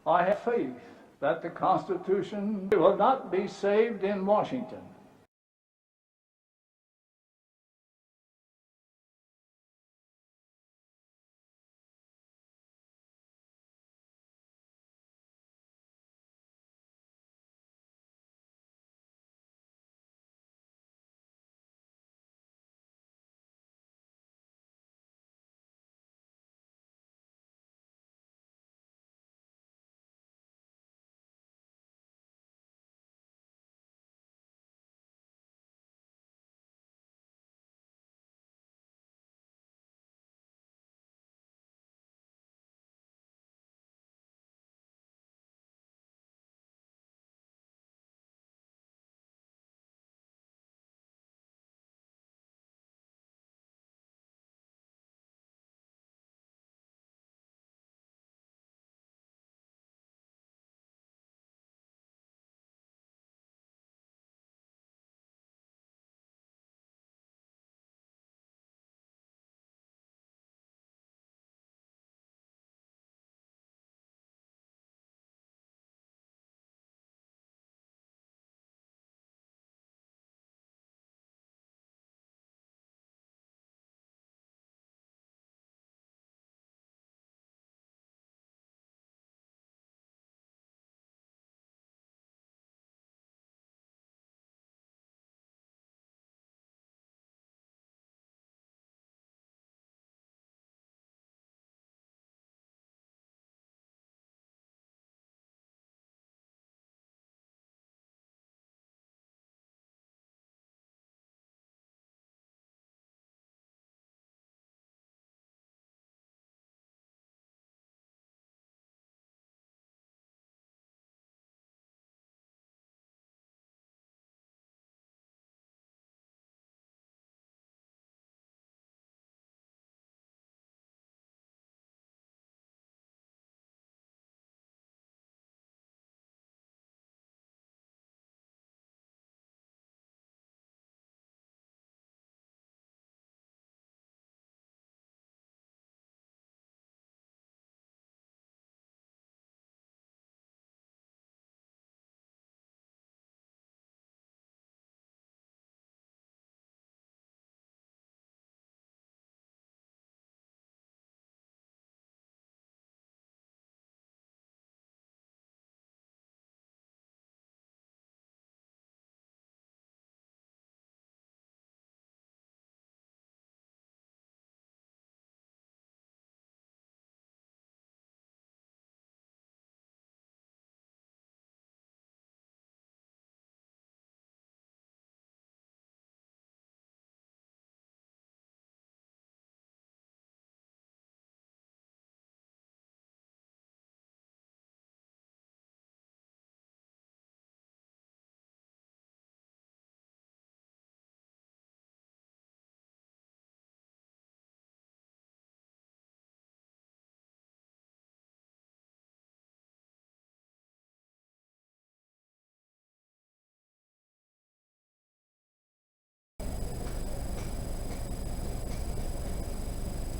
I have faith that the Constitution will not be saved in Washington.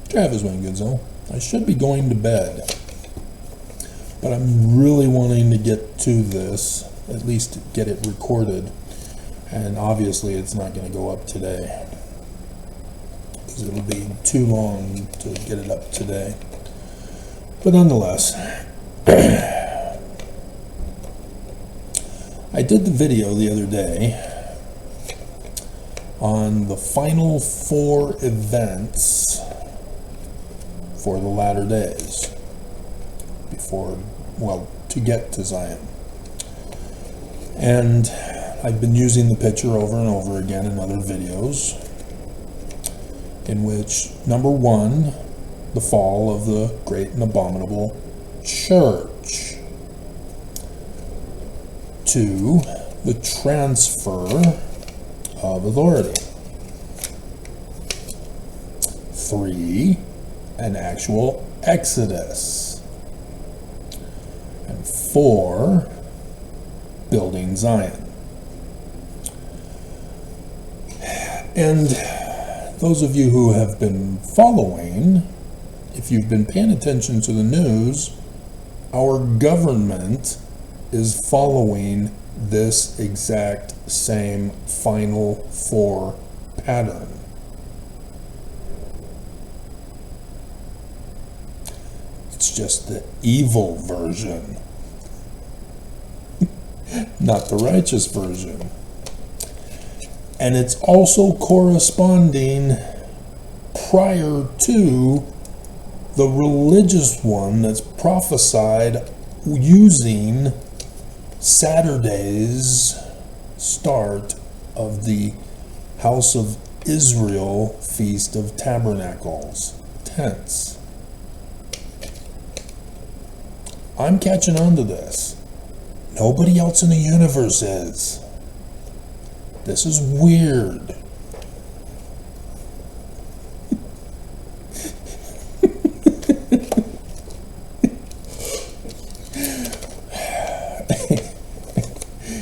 Travis went good, so I should be going to bed, but I'm really wanting to get to this, at least get it recorded, and obviously it's not going to go up today because it'll be too long to get it up today, but nonetheless I did the video the other day on the final 4 events for the latter days before, well, to get to Zion. And I've been using the picture over and over again in other videos in which, number 1, the fall of the great and abominable church. 2, the transfer of authority. 3, an actual exodus. And 4, building Zion. And those of you who have been following, if you've been paying attention to the news, our government is following this exact same Final Four pattern. It's just the evil version, not the righteous version. And it's also corresponding prior to the religious one that's prophesied using Saturday's start of the House of Israel Feast of Tabernacles, tents. I'm catching on to this. Nobody else in the universe is. This is weird.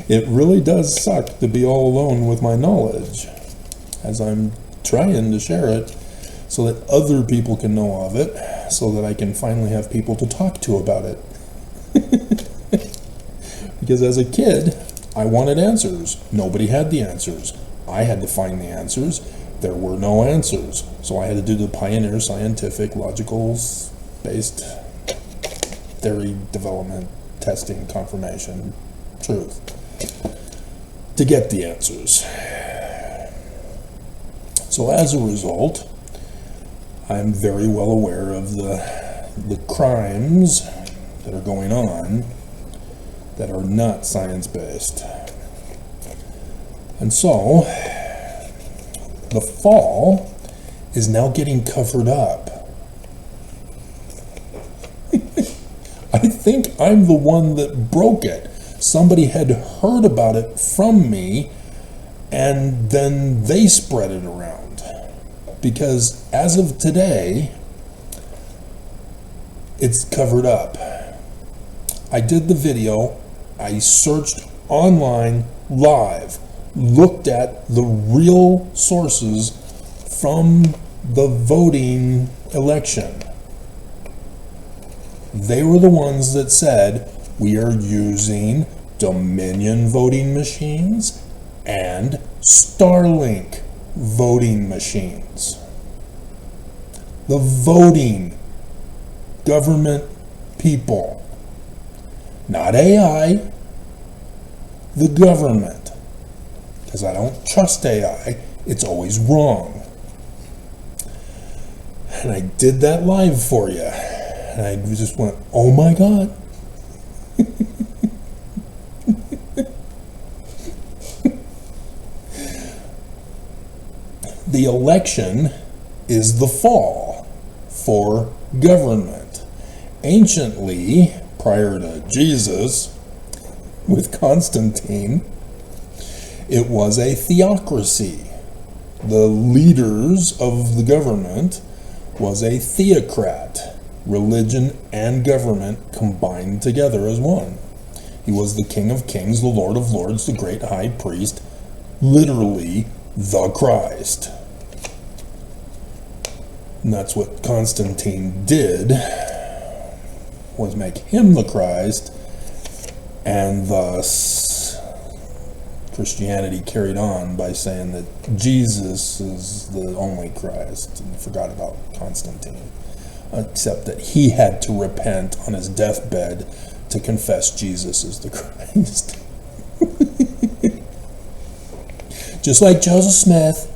It really does suck to be all alone with my knowledge, as I'm trying to share it so that other people can know of it, so that I can finally have people to talk to about it. Because as a kid, I wanted answers. Nobody had the answers. I had to find the answers. There were no answers. So I had to do the pioneer scientific, logical-based theory development, testing, confirmation, truth, to get the answers. So as a result, I'm very well aware of the crimes that are going on that are not science-based. And so, the fall is now getting covered up. I think I'm the one that broke it. Somebody had heard about it from me, and then they spread it around. Because as of today, it's covered up. I did the video, I searched online live, looked at the real sources from the voting election. They were the ones that said, we are using Dominion voting machines and Starlink voting machines. The voting government people, not AI, the government. Because I don't trust AI, it's always wrong. And I did that live for you. And I just went, oh my God. The election is the fall for government. Anciently, prior to Jesus, with Constantine, it was a theocracy. The leaders of the government was a theocrat. Religion and government combined together as one. He was the King of Kings, the Lord of Lords, the great high priest, literally the Christ. And that's what Constantine did, was make him the Christ, and thus Christianity carried on by saying that Jesus is the only Christ, and forgot about Constantine, except that he had to repent on his deathbed to confess Jesus is the Christ. Just like Joseph Smith,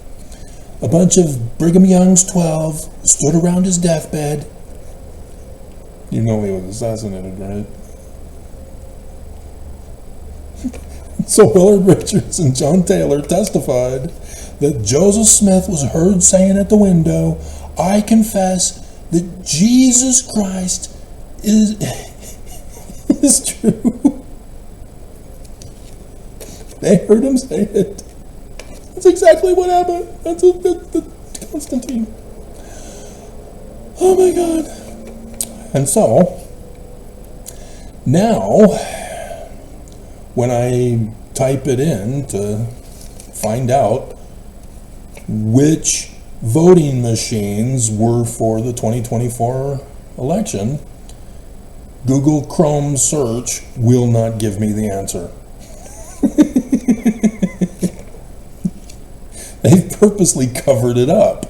a bunch of Brigham Young's 12 stood around his deathbed. You know he was assassinated, right? So Willard Richards and John Taylor testified that Joseph Smith was heard saying at the window, I confess that Jesus Christ is true. They heard him say it. That's exactly what happened. That's Constantine. Oh my God. And so, now, when I type it in to find out which voting machines were for the 2024 election, Google Chrome search will not give me the answer. They've purposely covered it up.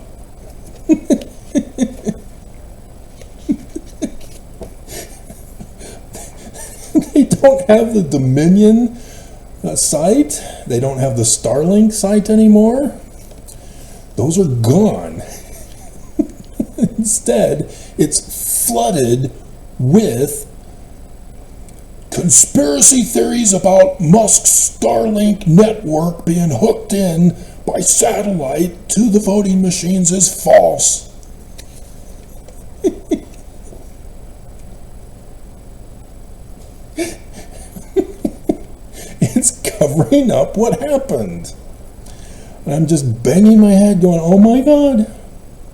They don't have the Dominion site. They don't have the Starlink site anymore. Those are gone. Instead, it's flooded with conspiracy theories about Musk's Starlink network being hooked in by satellite to the voting machines is false. It's covering up what happened. And I'm just banging my head going, oh my God.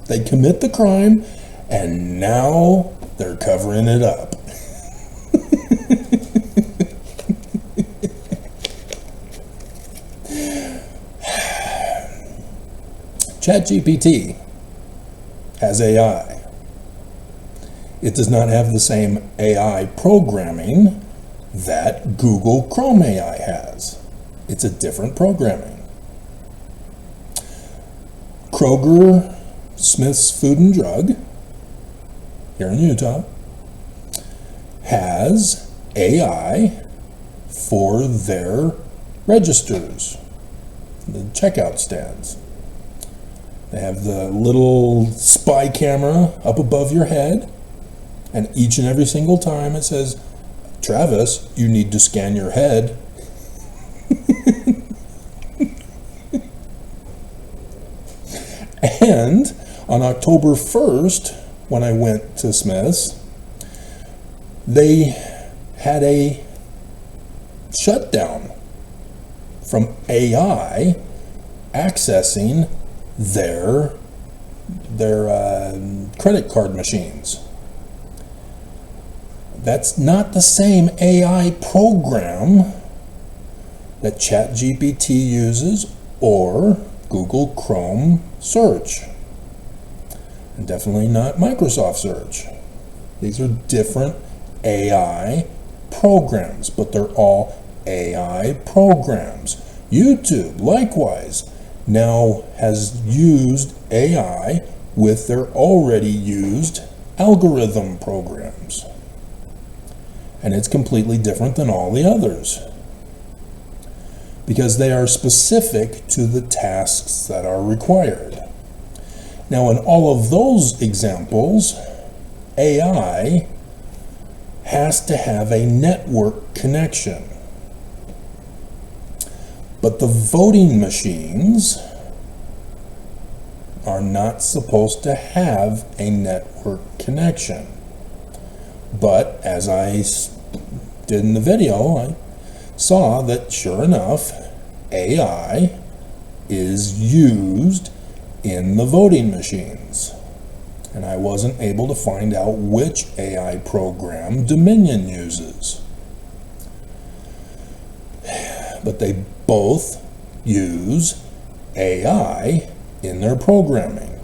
They commit the crime and now they're covering it up. ChatGPT has AI. It does not have the same AI programming that Google Chrome AI has. It's a different programming. Kroger, Smith's Food and Drug, here in Utah, has AI for their registers, the checkout stands. They have the little spy camera up above your head, and each and every single time it says, Travis, you need to scan your head. And on October 1st, when I went to Smith's, they had a shutdown from AI accessing their credit card machines. That's not the same AI program that ChatGPT uses or Google Chrome search. And definitely not Microsoft search. These are different AI programs, but they're all AI programs. YouTube, likewise, now has used AI with their already used algorithm programs. And it's completely different than all the others, because they are specific to the tasks that are required. Now, in all of those examples, AI has to have a network connection. But the voting machines are not supposed to have a network connection. But as I did in the video, I saw that sure enough, AI is used in the voting machines. And I wasn't able to find out which AI program Dominion uses. But they both use AI in their programming,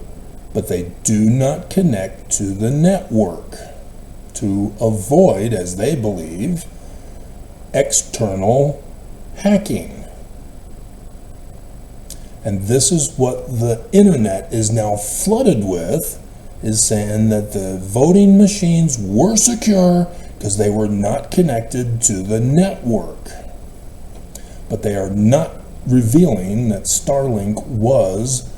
but they do not connect to the network to avoid, as they believe, external hacking. And this is what the internet is now flooded with, is saying that the voting machines were secure because they were not connected to the network. But they are not revealing that Starlink was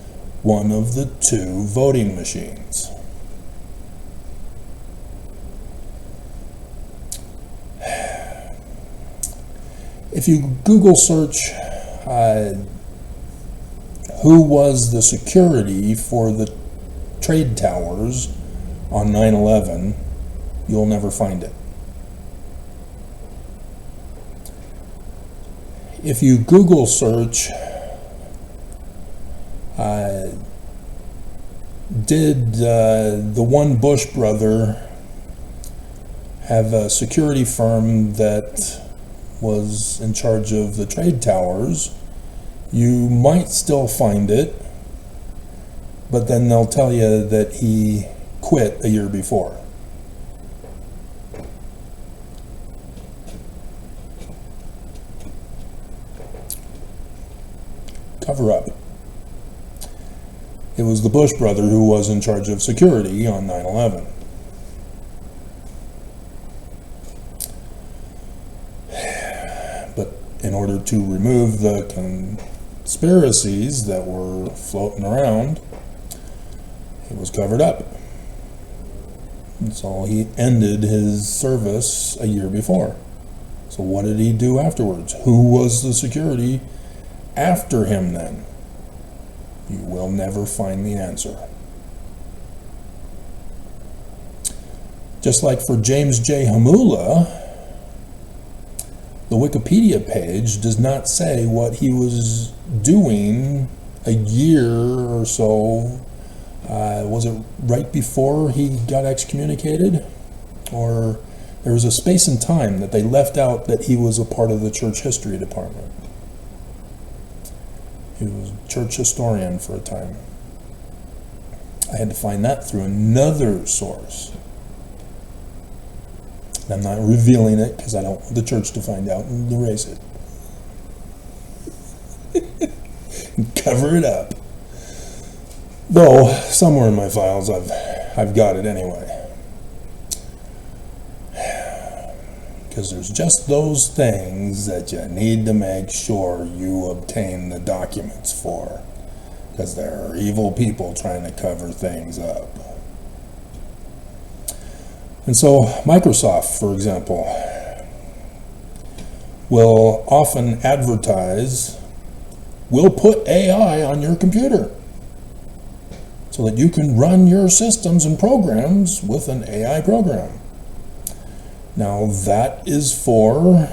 one of the two voting machines. If you Google search who was the security for the trade towers on 9/11, you'll never find it. If you Google search, did the one Bush brother have a security firm that was in charge of the trade towers, you might still find it, but then they'll tell you that he quit a year before. cover up. It was the Bush brother who was in charge of security on 9/11. But in order to remove the conspiracies that were floating around, it was covered up. And so he ended his service a year before. So what did he do afterwards? Who was the security after him then? You will never find the answer. Just like for James J. Hamula, the Wikipedia page does not say what he was doing a year or so. Was it right before he got excommunicated? Or there was a space and time that they left out that he was a part of the church history department. He was a church historian for a time. I had to find that through another source. I'm not revealing it because I don't want the church to find out and erase it. And cover it up. Though, somewhere in my files I've got it anyway. Because there's just those things that you need to make sure you obtain the documents for. Because there are evil people trying to cover things up. And so Microsoft, for example, will often advertise, we'll put AI on your computer so that you can run your systems and programs with an AI program. Now that is for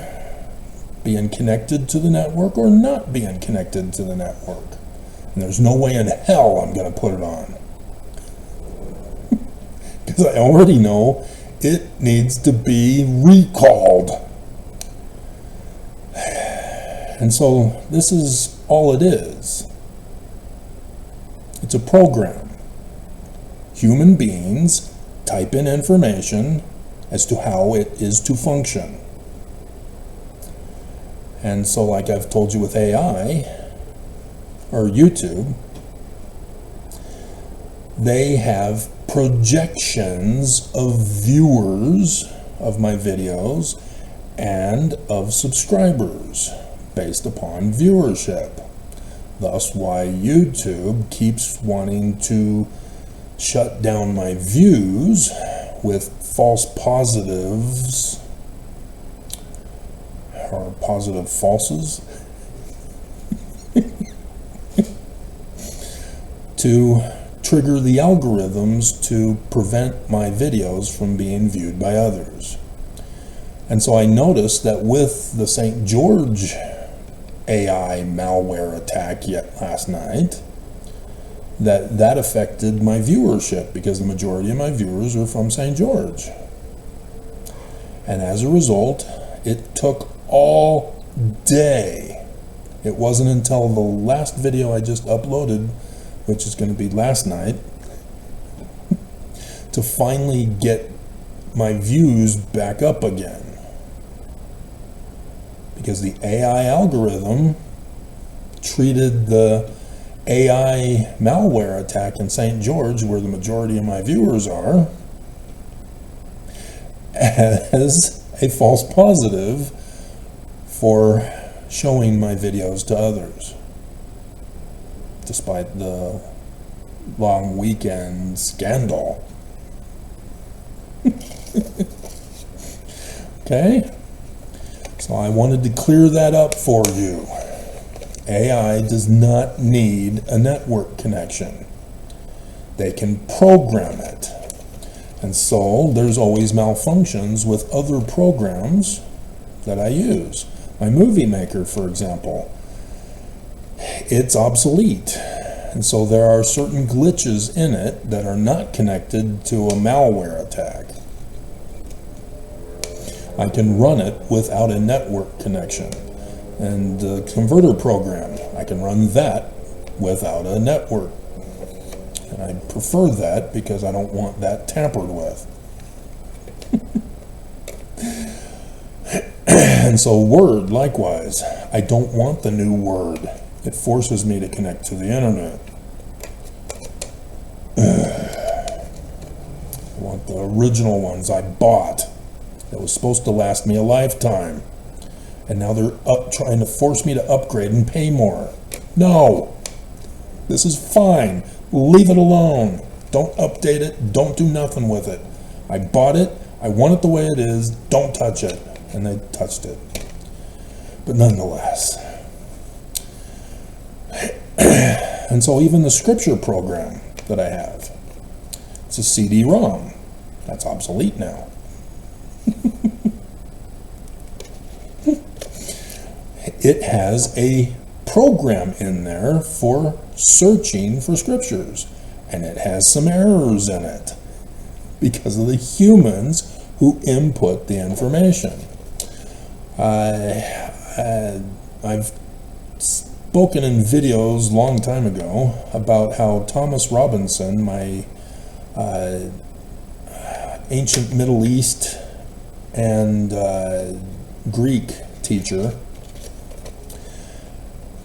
being connected to the network or not being connected to the network. And there's no way in hell I'm going to put it on. Because I already know it needs to be recalled. And so this is all it is. It's a program. Human beings type in information as to how it is to function. And so like I've told you with AI or YouTube, they have projections of viewers of my videos and of subscribers based upon viewership. Thus why YouTube keeps wanting to shut down my views with false positives or positive falses to trigger the algorithms to prevent my videos from being viewed by others. And so I noticed that with the St. George AI malware attack last night, that affected my viewership because the majority of my viewers are from St. George. And as a result, it took all day. It wasn't until the last video I just uploaded, which is going to be last night, to finally get my views back up again. Because the AI algorithm treated the AI malware attack in St. George, where the majority of my viewers are, as a false positive for showing my videos to others, despite the long weekend scandal. Okay, so I wanted to clear that up for you. AI does not need a network connection. They can program it. And so there's always malfunctions with other programs that I use. My Movie Maker, for example, it's obsolete. And so there are certain glitches in it that are not connected to a malware attack. I can run it without a network connection. And the converter program, I can run that without a network. And I prefer that because I don't want that tampered with. And so Word, likewise, I don't want the new Word It forces me to connect to the internet. I want the original ones I bought that was supposed to last me a lifetime. And now they're trying to force me to upgrade and pay more. No! This is fine. Leave it alone. Don't update it. Don't do nothing with it. I bought it. I want it the way it is. Don't touch it. And they touched it. But nonetheless. And so even the scripture program that I have, it's a CD-ROM. That's obsolete now. It has a program in there for searching for scriptures, and it has some errors in it because of the humans who input the information. I've spoken in videos long time ago about how Thomas Robinson, my ancient Middle East and Greek teacher,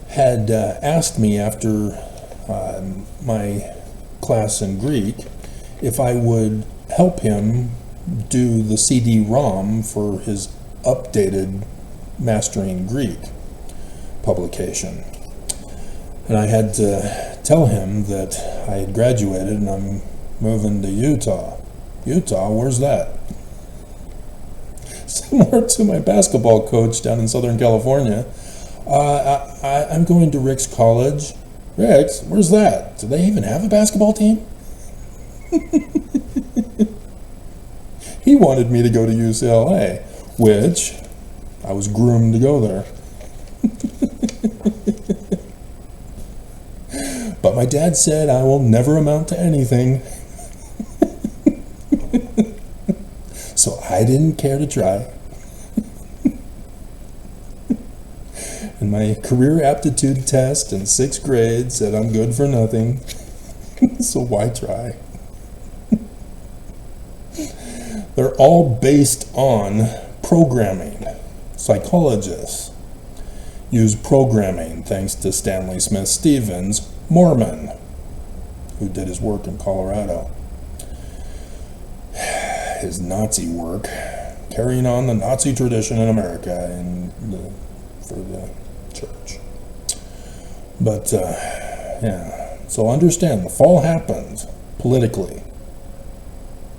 had asked me after my class in Greek if I would help him do the CD-ROM for his updated Mastering Greek publication. And I had to tell him that I had graduated and I'm moving to Utah. Utah, where's that? Similar to my basketball coach down in Southern California. I'm going to Rick's College. Rick's? Where's that? Do they even have a basketball team? He wanted me to go to UCLA, which I was groomed to go there. But my dad said I will never amount to anything. So I didn't care to try. And my career aptitude test in 6th grade said I'm good for nothing. So why try? They're all based on programming. Psychologists use programming thanks to Stanley Smith Stevens, Mormon, who did his work in Colorado. His Nazi work, carrying on the Nazi tradition in America for the church. But, yeah, so understand, the fall happened politically.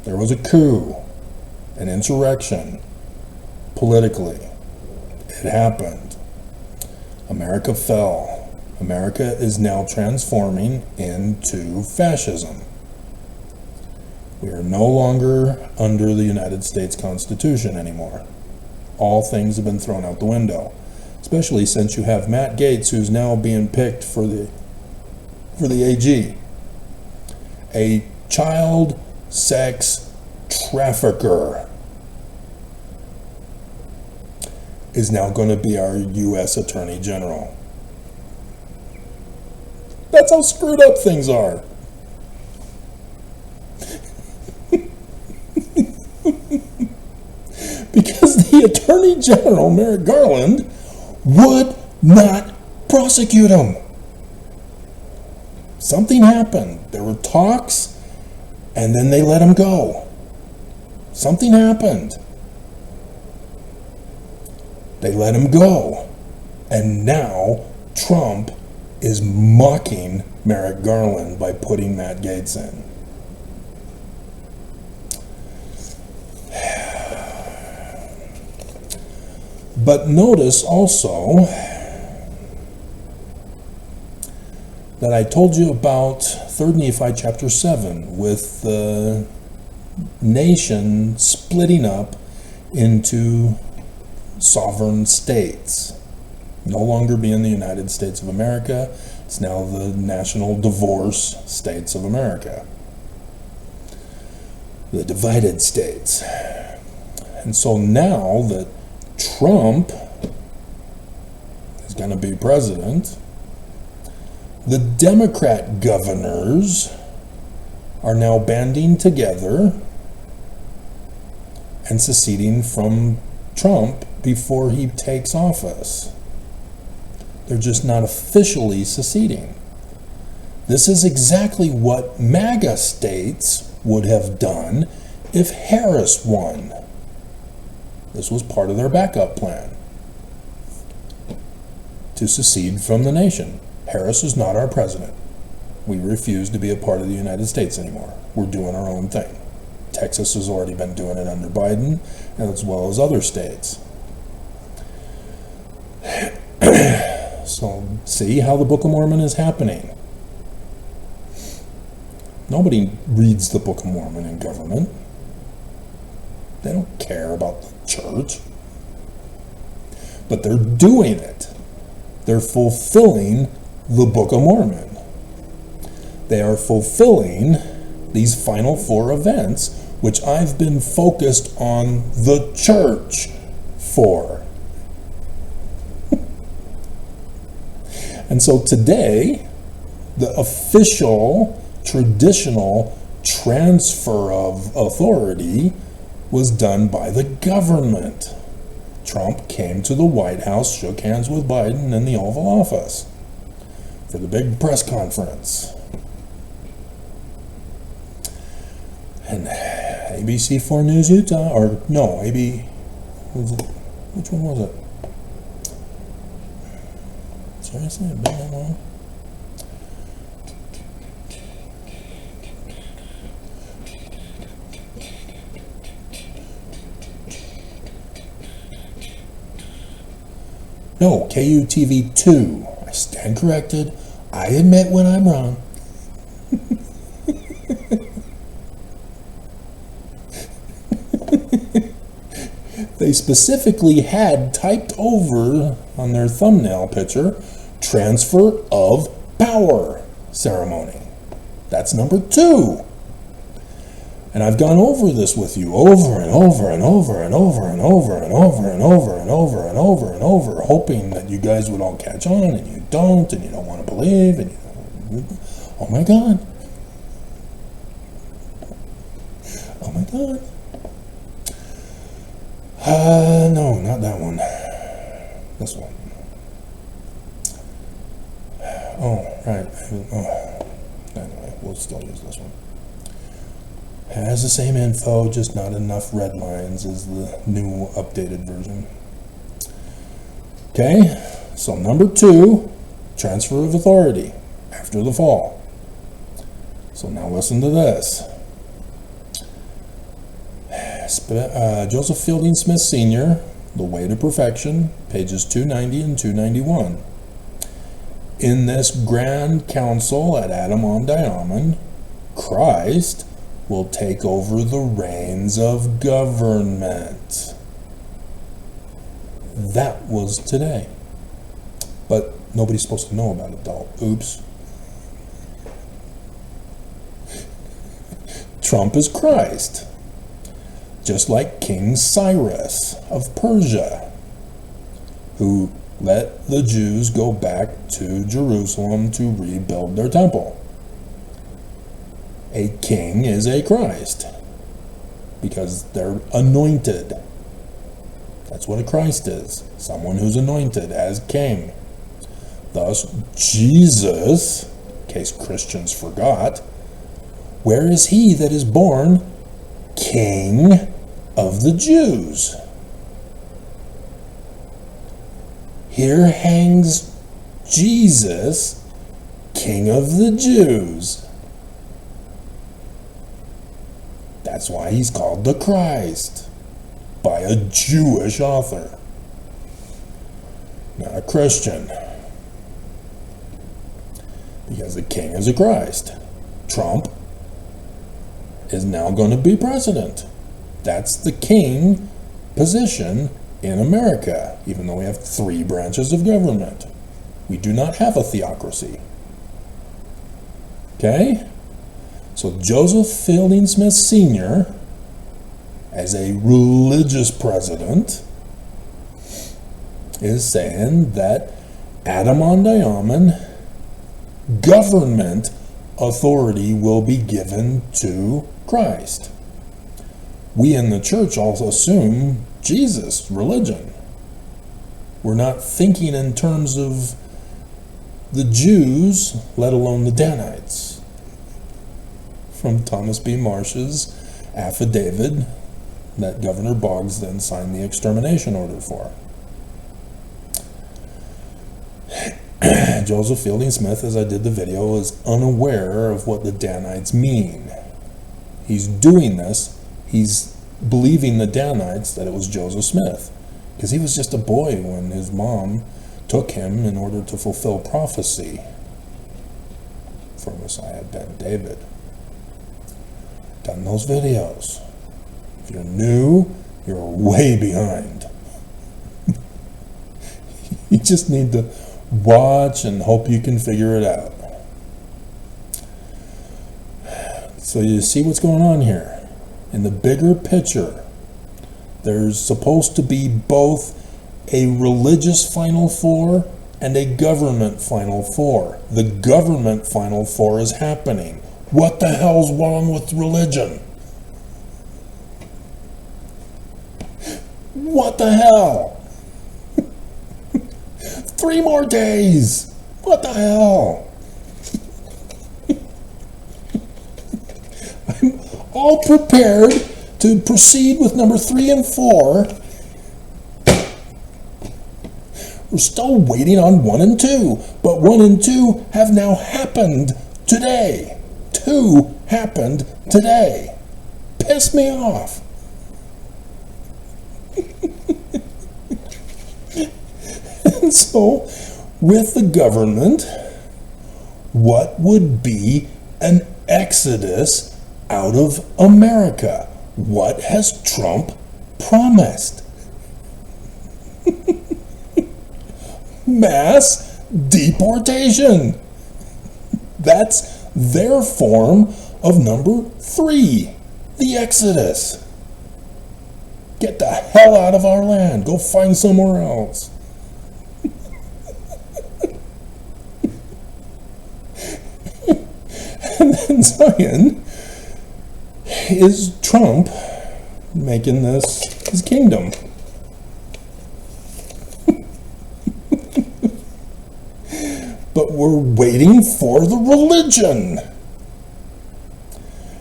There was a coup, an insurrection, politically. It happened. America fell. America is now transforming into fascism. We are no longer under the United States Constitution anymore. All things have been thrown out the window, especially since you have Matt Gaetz, who's now being picked for the AG. A child sex trafficker is now going to be our U.S. Attorney General. That's how screwed up things are. Because the Attorney General, Merrick Garland, would not prosecute him. Something happened. There were talks, and then they let him go. Something happened. They let him go. And now Trump is mocking Merrick Garland by putting Matt Gaetz in. But notice also that I told you about 3 Nephi chapter 7 with the nation splitting up into sovereign states. No longer being the United States of America, it's now the National Divorce States of America. The divided states. And so now that Trump is going to be president, the Democrat governors are now banding together and seceding from Trump before he takes office They're just not officially seceding. This is exactly what MAGA states would have done if Harris won. This was part of their backup plan, to secede from the nation. Harris is not our president. We refuse to be a part of the United States anymore. We're doing our own thing. Texas has already been doing it under Biden, as well as other states. So, see how the Book of Mormon is happening. Nobody reads the Book of Mormon in government. They don't care about the church. But they're doing it. They're fulfilling the Book of Mormon. They are fulfilling these final 4 events, which I've been focused on the church for. And so today, the official, traditional transfer of authority was done by the government. Trump came to the White House, shook hands with Biden in the Oval Office for the big press conference. And ABC4 News Utah, or no, which one was it? Seriously, I've been that long? No, KUTV2. I stand corrected. I admit when I'm wrong. They specifically had typed over on their thumbnail picture, transfer of power ceremony. That's number 2. And I've gone over this with you over and over and over and over and over and over and over and over and over and over, hoping that you guys would all catch on, and you don't want to believe, and oh my God. Oh my God. No, not that one. This one. Oh, right. Oh. Anyway, we'll still use this one. Has the same info, just not enough red lines as the new updated version. Okay, so number 2, transfer of authority after the fall. So now listen to this. Joseph Fielding Smith Sr., The Way to Perfection, pages 290 and 291. In this grand council at Adam-on-Diamond, Christ will take over the reins of government. That was today. But nobody's supposed to know about it, though. Oops. Trump is Christ. Just like King Cyrus of Persia, who let the Jews go back to Jerusalem to rebuild their temple. A king is a Christ because they're anointed. That's what a Christ is, someone who's anointed as king. Thus, Jesus, in case Christians forgot, where is he that is born King of the Jews? Here hangs Jesus, King of the Jews. That's why he's called the Christ, by a Jewish author, not a Christian, because the king is a Christ. Trump is now going to be president. That's the king position in America, even though we have 3 branches of government. We do not have a theocracy. Okay? So Joseph Fielding Smith Sr., as a religious president, is saying that Adam-on-Diamond government authority will be given to Christ. We in the church also assume Jesus, religion. We're not thinking in terms of the Jews, let alone the Danites, from Thomas B. Marsh's affidavit that Governor Boggs then signed the extermination order for. Joseph Fielding Smith, as I did the video, is unaware of what the Danites mean. He's doing this, he's believing the Danites that it was Joseph Smith, because he was just a boy when his mom took him in order to fulfill prophecy for Messiah Ben David. Done those videos. If you're new, you're way behind. You just need to watch and hope you can figure it out. So you see what's going on here. In the bigger picture, there's supposed to be both a religious Final Four and a government Final Four. The government Final Four is happening. What the hell's wrong with religion? What the hell? 3 more days. What the hell? I'm all prepared to proceed with number 3 and 4. We're still waiting on 1 and 2, but 1 and 2 have now happened today. 2 happened today. Piss me off. And so, with the government, what would be an exodus out of America? What has Trump promised? Mass deportation. That's their form of number 3, the Exodus. Get the hell out of our land. Go find somewhere else. And then Zion is Trump making this his kingdom. But we're waiting for the religion.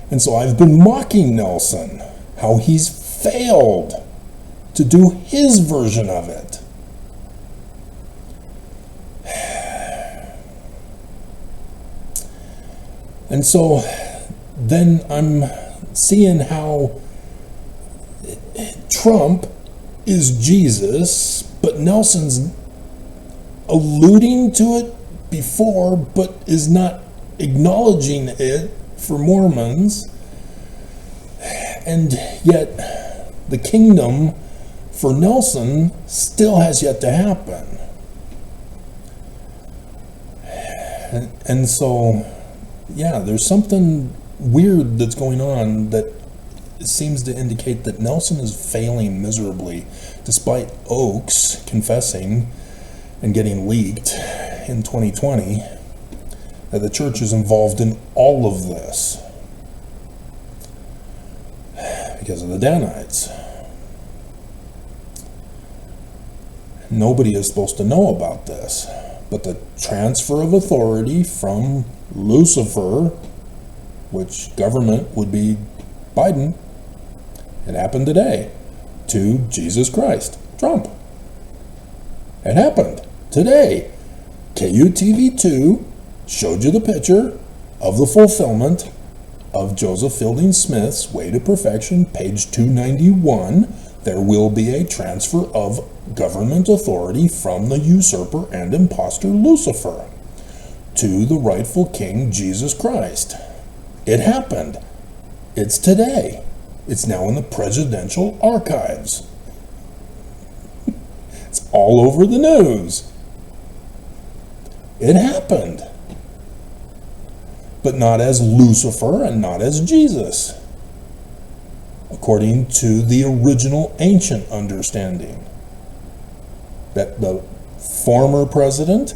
And so I've been mocking Nelson, how he's failed to do his version of it. And so then I'm seeing how Trump is Jesus, but Nelson's alluding to it before, but is not acknowledging it for Mormons. And yet the kingdom for Nelson still has yet to happen. And so, yeah, there's something weird that's going on that seems to indicate that Nelson is failing miserably, despite Oaks confessing and getting leaked in 2020 that the church is involved in all of this because of the Danites. Nobody is supposed to know about this, but the transfer of authority from Lucifer, which government would be Biden, it happened today, to Jesus Christ, Trump. It happened today. KUTV2 showed you the picture of the fulfillment of Joseph Fielding Smith's Way to Perfection, page 291. There will be a transfer of government authority from the usurper and impostor Lucifer to the rightful king Jesus Christ. It happened. It's today. It's now in the presidential archives. It's all over the news. It happened. But not as Lucifer and not as Jesus, according to the original ancient understanding, that the former president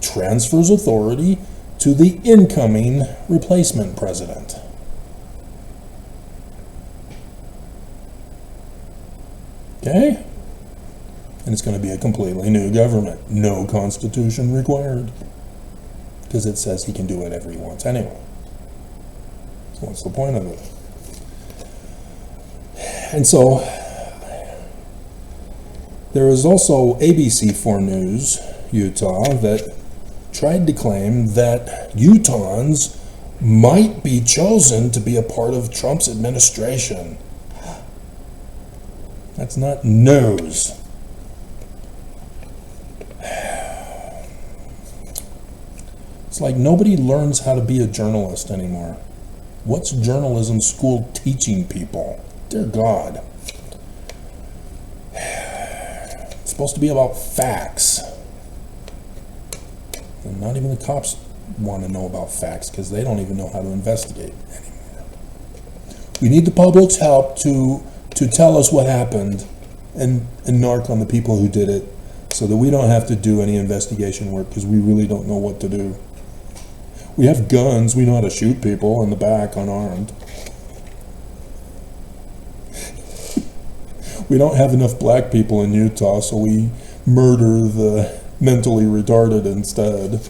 transfers authority to the incoming replacement president. Okay? And it's going to be a completely new government. No constitution required. because it says he can do whatever he wants anyway. So what's the point of it? And so there is also ABC4 News, Utah, that tried to claim that Utahns might be chosen to be a part of Trump's administration. That's not news. It's like nobody learns how to be a journalist anymore. What's journalism school teaching people? Dear God. It's supposed to be about facts. And not even the cops want to know about facts because they don't even know how to investigate anymore. We need the public's help to tell us what happened and narc on the people who did it so that we don't have to do any investigation work because we really don't know what to do. We have guns, we know how to shoot people in the back unarmed. We don't have enough black people in Utah, so we murder the mentally retarded instead.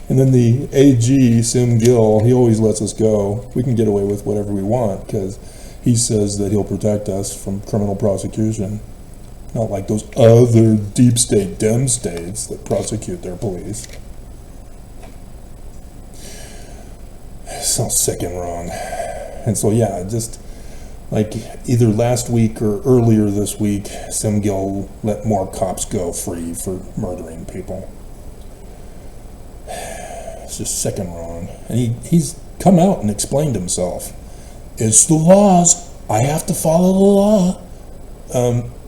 And then the AG, Sim Gill, he always lets us go. We can get away with whatever we want because he says that he'll protect us from criminal prosecution. Not like those other deep state dem states that prosecute their police. So sick and wrong. And so yeah, just like either last week or earlier this week, Sim Gill let more cops go free for murdering people. It's just sick and wrong. And he's come out and explained himself. It's the laws. I have to follow the law.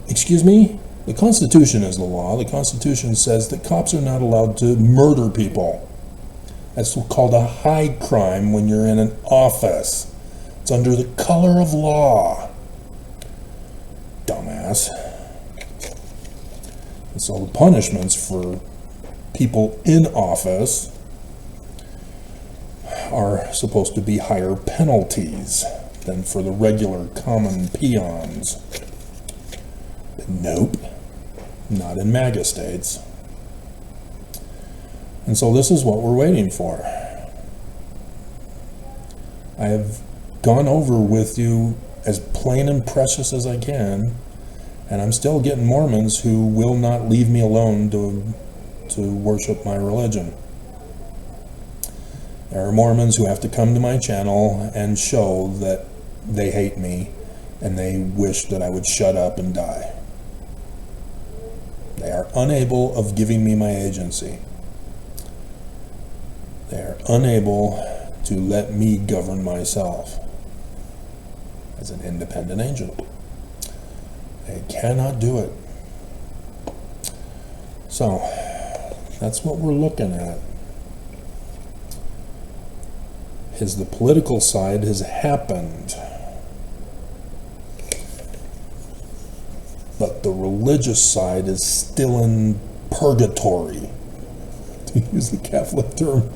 Excuse me? The Constitution is the law. The Constitution says that cops are not allowed to murder people. That's called a high crime when you're in an office. It's under the color of law. Dumbass. And so the punishments for people in office are supposed to be higher penalties than for the regular common peons. But nope, not in MAGA states. And so this is what we're waiting for. I have gone over with you as plain and precious as I can, and I'm still getting Mormons who will not leave me alone to worship my religion. There are Mormons who have to come to my channel and show that they hate me and they wish that I would shut up and die. They are unable of giving me my agency. They are unable to let me govern myself as an independent angel. They cannot do it. So, that's what we're looking at. The political side has happened. But the religious side is still in purgatory, to use the Catholic term.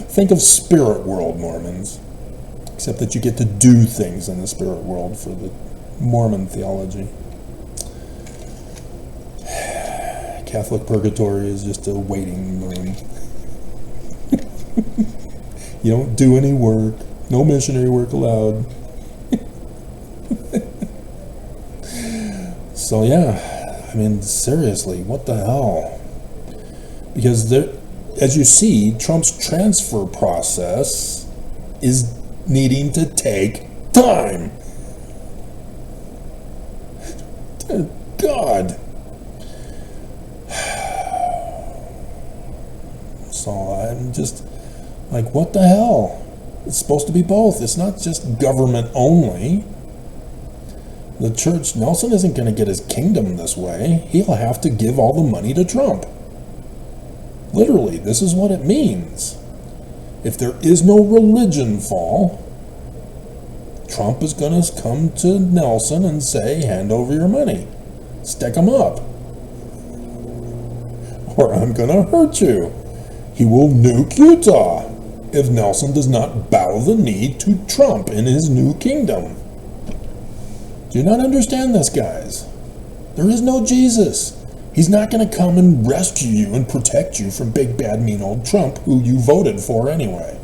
Think of spirit world, Mormons, except that you get to do things in the spirit world for the Mormon theology. Catholic purgatory is just a waiting room. You don't do any work, no missionary work allowed. So yeah, I mean, seriously, what the hell? Because there, as you see, Trump's transfer process is needing to take time. Dear God. So I'm just like, what the hell? It's supposed to be both. It's not just government only. The church, Nelson isn't going to get his kingdom this way. He'll have to give all the money to Trump. Literally, this is what it means. If there is no religion fall, Trump is going to come to Nelson and say, hand over your money. Stick 'em up. Or I'm going to hurt you. He will nuke Utah if Nelson does not bow the knee to Trump in his new kingdom. Do you not understand this, guys? There is no Jesus. He's not going to come and rescue you and protect you from big, bad, mean old Trump, who you voted for anyway.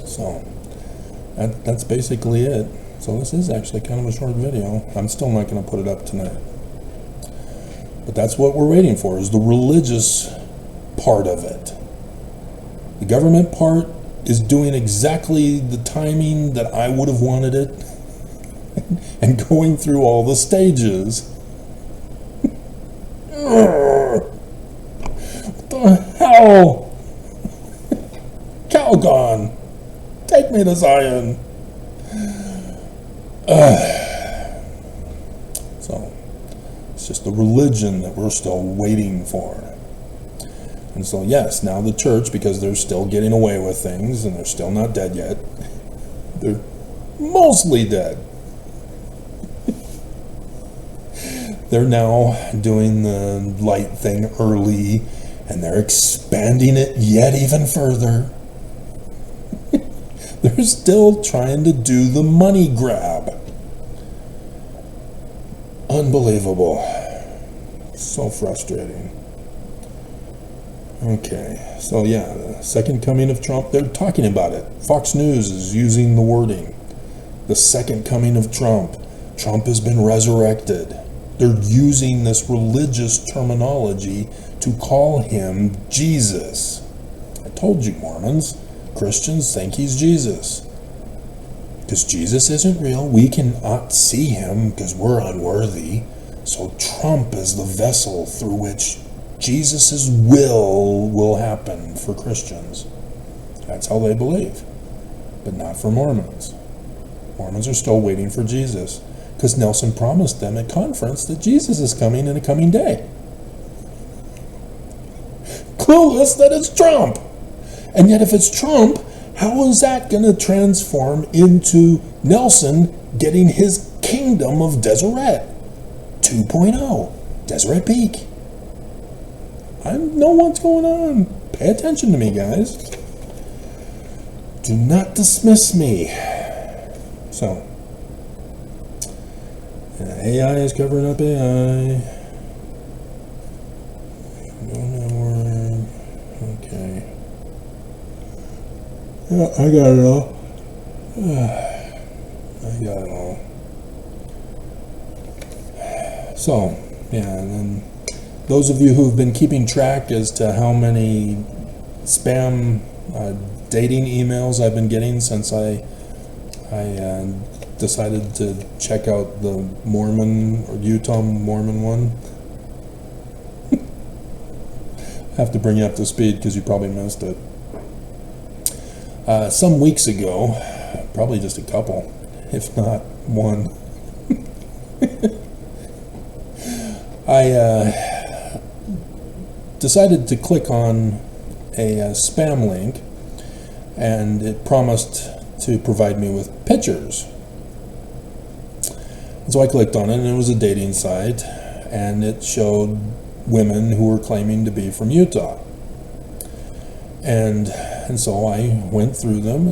So, that's basically it. So this is actually kind of a short video. I'm still not going to put it up tonight. But that's what we're waiting for, is the religious part of it. The government part is doing exactly the timing that I would have wanted it, and going through all the stages. What the hell? Calgon, take me to Zion. So, it's just the religion that we're still waiting for. And so, yes, now the church, because they're still getting away with things, and they're still not dead yet, they're mostly dead. They're now doing the light thing early, and they're expanding it yet even further. They're still trying to do the money grab. Unbelievable. So frustrating. Okay, so yeah, the second coming of Trump, they're talking about it. Fox News is using the wording. The second coming of Trump. Trump has been resurrected. They're using this religious terminology to call him Jesus. I told you, Mormons. Christians think he's Jesus. Because Jesus isn't real. We cannot see him because we're unworthy. So Trump is the vessel through which Jesus' will happen for Christians. That's how they believe. But not for Mormons. Mormons are still waiting for Jesus. Because Nelson promised them at conference that Jesus is coming in a coming day. Clueless that it's Trump. And yet if it's Trump, how is that going to transform into Nelson getting his kingdom of Deseret 2.0? Deseret Peak. I know what's going on. Pay attention to me, guys. Do not dismiss me. So, AI is covering up AI. No network. Okay. Yeah, I got it all. I got it all. So, yeah, and then those of you who've been keeping track as to how many spam dating emails I've been getting since I decided to check out the Mormon or Utah Mormon one. I have to bring you up to speed because you probably missed it. Some weeks ago, probably just a couple, if not one, I decided to click on a spam link, and it promised to provide me with pictures. So I clicked on it, and it was a dating site, and it showed women who were claiming to be from Utah. And so I went through them,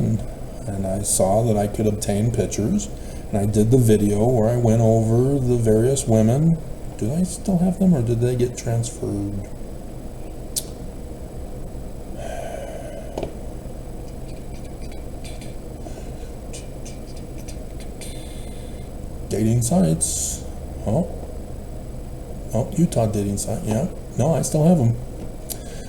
and I saw that I could obtain pictures, and I did the video where I went over the various women. Do I still have them, or did they get transferred? Dating sites. Oh, Utah dating site. Yeah, no, I still have them.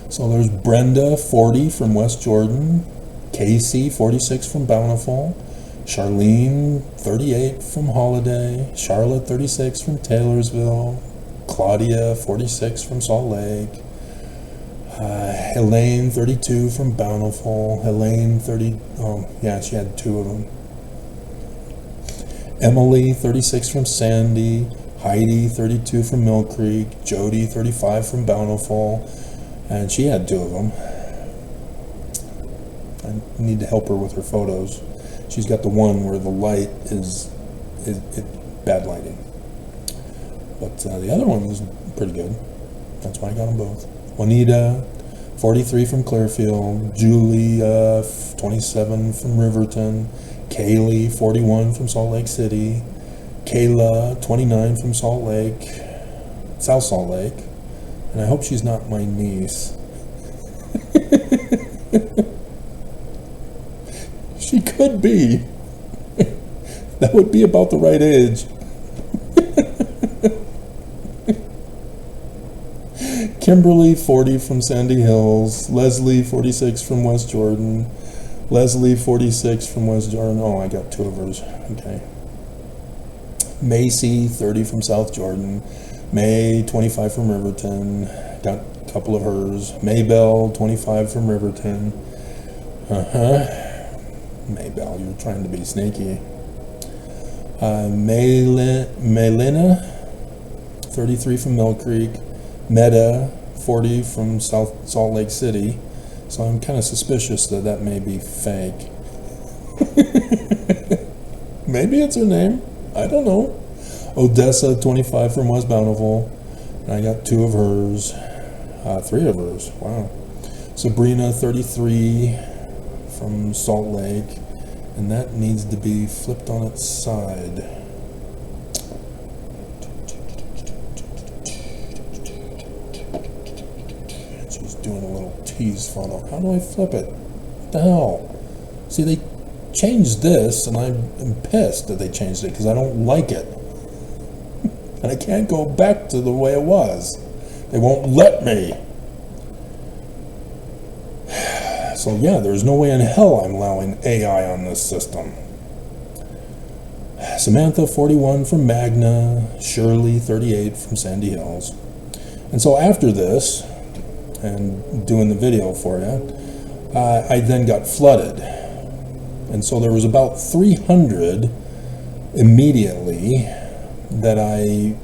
So there's Brenda, 40 from West Jordan, Casey, 46 from Bountiful, Charlene, 38 from Holiday, Charlotte, 36 from Taylorsville, Claudia, 46 from Salt Lake, Elaine, 32 from Bountiful, Elaine, 30, oh yeah, she had two of them. Emily, 36 from Sandy, Heidi, 32 from Mill Creek, Jody, 35 from Bountiful, and she had two of them. I need to help her with her photos. She's got the one where the light is bad lighting. But the other one was pretty good. That's why I got them both. Juanita, 43 from Clearfield, Julie, 27 from Riverton, Kaylee, 41 from Salt Lake City, Kayla, 29 from Salt Lake, South Salt Lake, and I hope she's not my niece. She could be. That would be about the right age. Kimberly, 40 from Sandy Hills, Leslie, 46 from West Jordan, Leslie, 46 from West Jordan. Oh, I got two of hers. Okay. Macy, 30 from South Jordan, May, 25 from Riverton, got a couple of hers. Maybell, 25 from Riverton. Maybell, you're trying to be sneaky. Melina, 33 from Mill Creek, Meta, 40 from South Salt Lake City. So I'm kind of suspicious that that may be fake. Maybe it's her name. I don't know. Odessa, 25 from West Bountiful. And I got two of hers. Three of hers. Wow. Sabrina, 33 from Salt Lake. And that needs to be flipped on its side. She's doing a little tease photo. How do I flip it? What the hell? See, they changed this, and I'm pissed that they changed it because I don't like it. And I can't go back to the way it was. They won't let me. So yeah, there's no way in hell I'm allowing AI on this system. Samantha, 41 from Magna, Shirley, 38 from Sandy Hills. And so after this, and doing the video for you, I then got flooded. And so there was about 300 immediately that I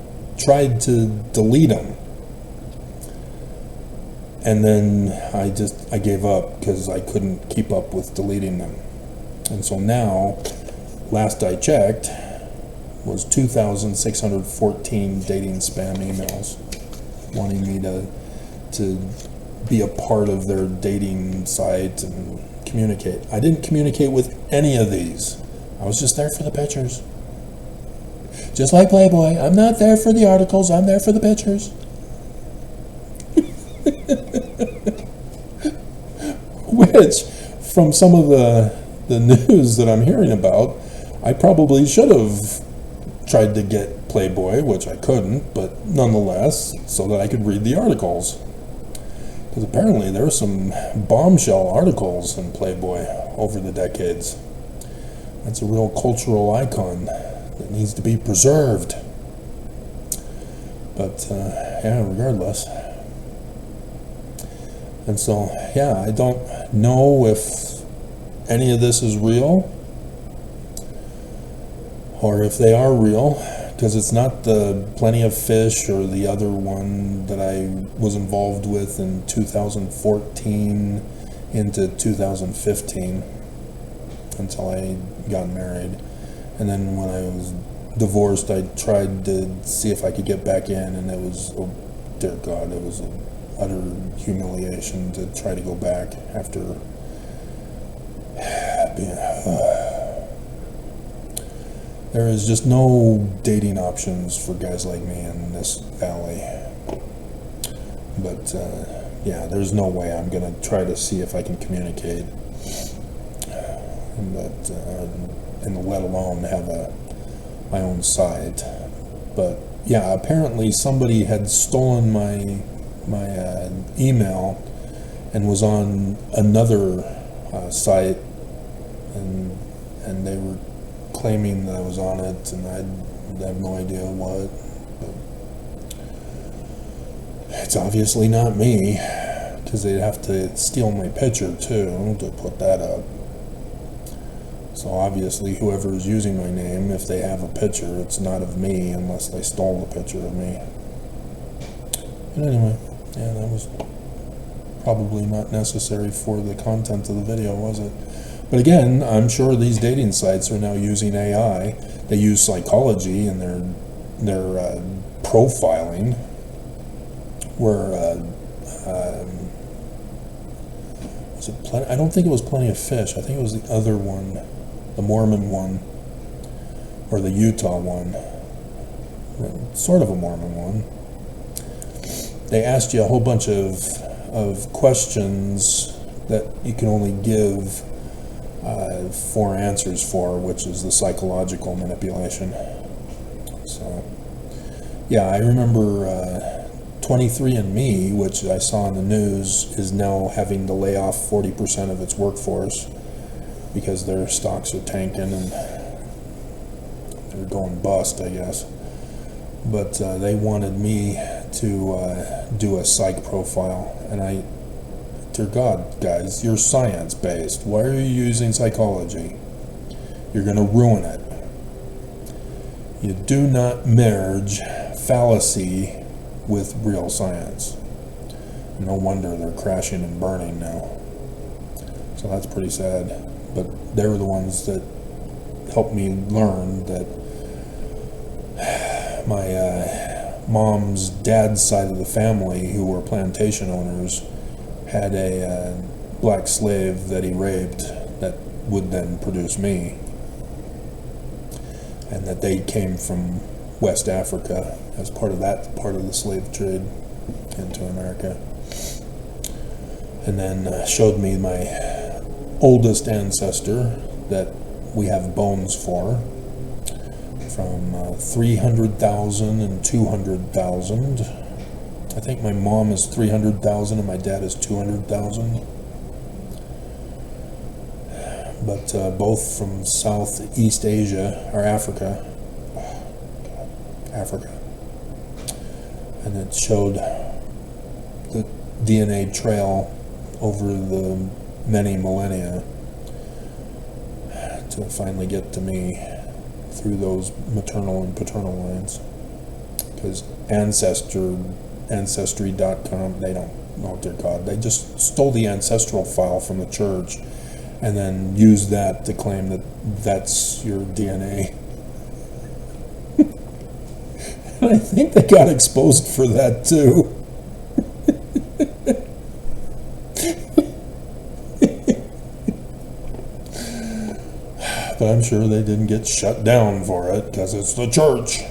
tried to delete them. And then I gave up because I couldn't keep up with deleting them. And so now, last I checked, was 2,614 dating spam emails wanting me to be a part of their dating site and communicate. I didn't communicate with any of these. I was just there for the pictures. Just like Playboy, I'm not there for the articles, I'm there for the pictures. Which, from some of the news that I'm hearing about, I probably should have tried to get Playboy, which I couldn't, but nonetheless, so that I could read the articles. Because apparently there are some bombshell articles in Playboy over the decades. That's a real cultural icon that needs to be preserved. But, yeah, regardless. And so, yeah, I don't know if any of this is real, or if they are real, because it's not the Plenty of Fish or the other one that I was involved with in 2014 into 2015 until I got married. And then when I was divorced, I tried to see if I could get back in, and it was, oh dear God, it was an utter humiliation to try to go back after being... There is just no dating options for guys like me in this valley. But, yeah, there's no way I'm going to try to see if I can communicate. But, and let alone have my own site. But, yeah, apparently somebody had stolen my email and was on another site, and they were claiming that I was on it, and I have no idea what. But it's obviously not me, because they'd have to steal my picture too to put that up. So obviously whoever is using my name, if they have a picture, it's not of me unless they stole the picture of me. But anyway, yeah, that was probably not necessary for the content of the video, was it? But again, I'm sure these dating sites are now using AI. They use psychology in their profiling, where Was it plenty? I don't think it was Plenty of Fish. I think it was the other one, the Mormon one, or the Utah one. Sort of a Mormon one. They asked you a whole bunch of questions that you can only give 4 answers for, which is the psychological manipulation. So, yeah, I remember 23andMe, which I saw in the news, is now having to lay off 40% of its workforce because their stocks are tanking and they're going bust, I guess. But they wanted me to do a psych profile, and dear God, guys, you're science-based. Why are you using psychology? You're going to ruin it. You do not merge fallacy with real science. No wonder they're crashing and burning now. So that's pretty sad. But they were the ones that helped me learn that my mom's dad's side of the family, who were plantation owners, had a black slave that he raped that would then produce me, and that they came from West Africa as part of that part of the slave trade into America. And then showed me my oldest ancestor that we have bones for, from 300,000 and 200,000. I think my mom is 300,000 and my dad is 200,000. But both from Southeast Asia, or Africa. And it showed the DNA trail over the many millennia to finally get to me through those maternal and paternal lines. Because Ancestry.com, they don't know, dear God, they just stole the ancestral file from the church and then used that to claim that that's your DNA. And I think they got exposed for that too. But I'm sure they didn't get shut down for it because it's the church.